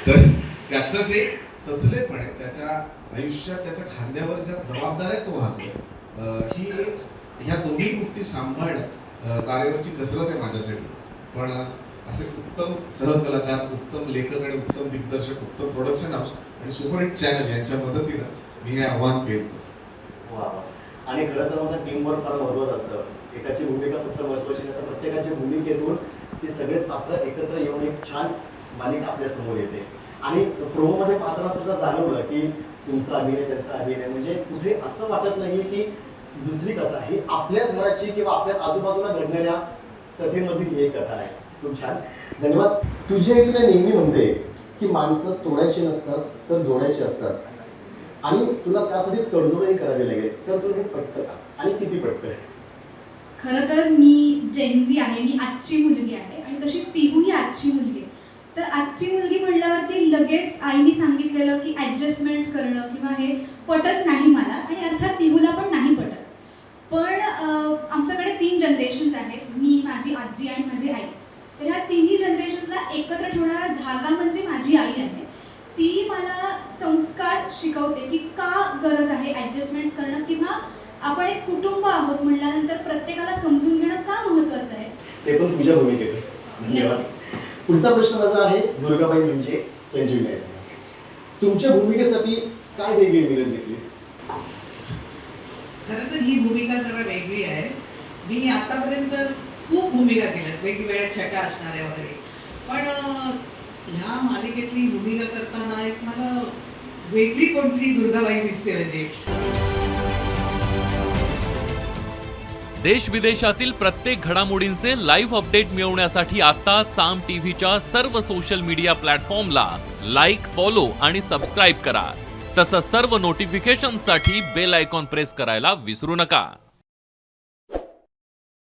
तर त्याचं जे चचलेपणे त्याच्या आयुष्यात त्याच्या खांद्यावर ज्या जबाबदाऱ्या तो वाहतोय ही एक ह्या दोन्ही गोष्टी सांभाळणं तारेवरची कसरत आहे माझ्यासाठी. पण असे उत्तम सहकलाकार, उत्तम लेखक आणि उत्तम दिग्दर्शक, उत्तम प्रोडक्शन हाऊस आणि सुपरहिट चॅनल यांच्या मदतीनं मी हे आव्हान केलं. वा वा. आणि खरं तर माझं टीमवर्क फार महत्त्वाचं असतं. एकाची भूमिका फक्त महत्त्वाची नाही तर प्रत्येकाच्या भूमिकेतून ते सगळे पात्र एकत्र येऊन एक छान मालिका आपल्या समोर येते. आणि प्रोमोमध्ये पाहताना सुद्धा जाणवलं की तुमचा अभिनय त्यांचा अभिनय म्हणजे कुठे असं वाटत नाही की दुसरी कथा ही आपल्याच घराची किंवा आपल्याच आजूबाजूला घडणाऱ्या कथेमधील ही एक कथा आहे. खूप छान, धन्यवाद. तुझ्या इथे नेहमी म्हणते की माणसं तोडायची नसतात तर जोडायची असतात आणि तुला त्यासाठी तडजोडही करावी लागेल. तर तुला हे पटतं का आणि किती पटतं? खरं तर मी जेनझी आहे, मी आजची मुलगी आहे आणि तशीच पिहू ही आजची मुलगी आहे. तर आजची मुलगी म्हणल्यावरती लगेच आईने सांगितलेलं की ॲडजस्टमेंट्स करणं किंवा हे पटत नाही मला आणि अर्थात पिहूला पण नाही पटत. पण आमच्याकडे 3 जनरेशन्स आहेत, मी, माझी आजी आणि माझी आई. तर ह्या तिन्ही जनरेशन्सला एकत्र ठेवणारा धागा म्हणजे माझी आई आहे. ती मला संस्कार शिकवते की का गरज आहे ॲडजस्टमेंट्स करणं किंवा आपण एक कुटुंब आहोत म्हटल्यानंतर प्रत्येकाला समजून घेणं का महत्त्वाचं आहे. ते पण तुझ्या भूमिकेत. धन्यवाद. पुढचा प्रश्न माझा आहे, दुर्गाबाई म्हणजे संजीवनी आहे. तुमच्या भूमिकेसाठी काय वेगळी मेहनत घेतली? खरं तर ही भूमिका जरा वेगळी आहे. मी आतापर्यंत खूप भूमिका केल्यात, वेगवेगळ्या छटा असणाऱ्या वगैरे. पण ह्या मालिकेतली भूमिका करताना एक मला वेगळी कोणतरी दुर्गाबाई दिसते. म्हणजे देश विदेशातील प्रत्येक घडामोडींचे लाईव्ह अपडेट मिळवण्यासाठी आता साम टीव्हीच्या सर्व सोशल मीडिया प्लॅटफॉर्मला लाईक, फॉलो आणि सबस्क्राईब करा. तसंच सर्व नोटिफिकेशनसाठी बेल आयकॉन प्रेस करायला विसरू नका.